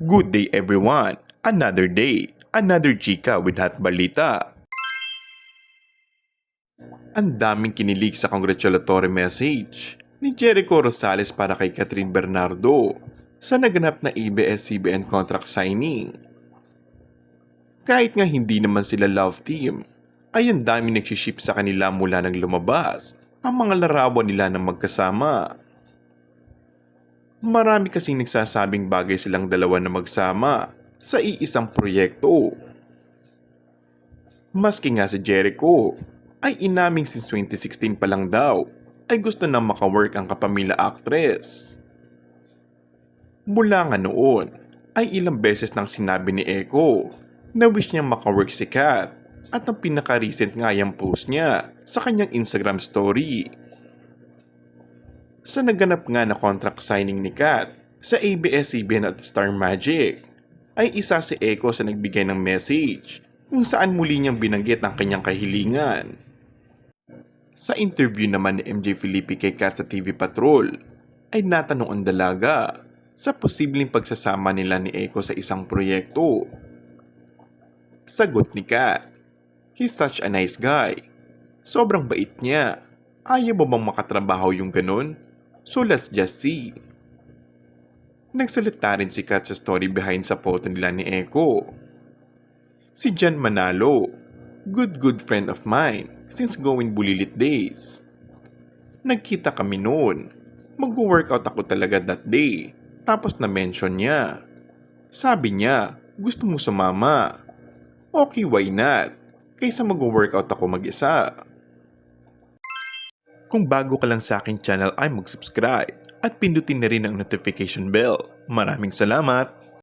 Good day everyone! Another day, another chika with hot balita. Ang daming kinilig sa congratulatory message ni Jericho Rosales para kay Catherine Bernardo sa naganap na ABS-CBN contract signing. Kahit nga hindi naman sila love team, ay ang daming nagsiship sa kanila mula nang lumabas ang mga larawan nila ng magkasama. Marami kasing nagsasabing bagay silang dalawa na magsama sa iisang proyekto. Maski nga si Jericho ay inaming since 2016 pa lang daw ay gusto nang makawork ang kapamilya actress. Mula nga noon ay ilang beses nang sinabi ni Echo na wish niyang makawork si Kat at ang pinaka-recent nga yung post niya sa kanyang Instagram story. Sa naganap nga na contract signing ni Kat sa ABS-CBN at Star Magic, ay isa si Echo sa nagbigay ng message kung saan muli niyang binanggit ang kanyang kahilingan. Sa interview naman ni MJ Felipe kay Kat sa TV Patrol, ay natanong ang dalaga sa posibleng pagsasama nila ni Echo sa isang proyekto. Sagot ni Kat, "He's such a nice guy. Sobrang bait niya. Ayaw mo bang makatrabaho yung ganun? So let's just see." Nagsalita rin si Kat sa story behind sa photo nila ni Echo. Si Jan Manalo, good friend of mine since going Bulilit days. Nagkita kami noon. Mag-workout ako talaga that day. Tapos na-mention niya. Sabi niya, gusto mo sumama. Okay, why not? Kaysa mag-workout ako mag-isa. Kung bago ka lang sa aking channel ay mag-subscribe at pindutin na rin ang notification bell. Maraming salamat!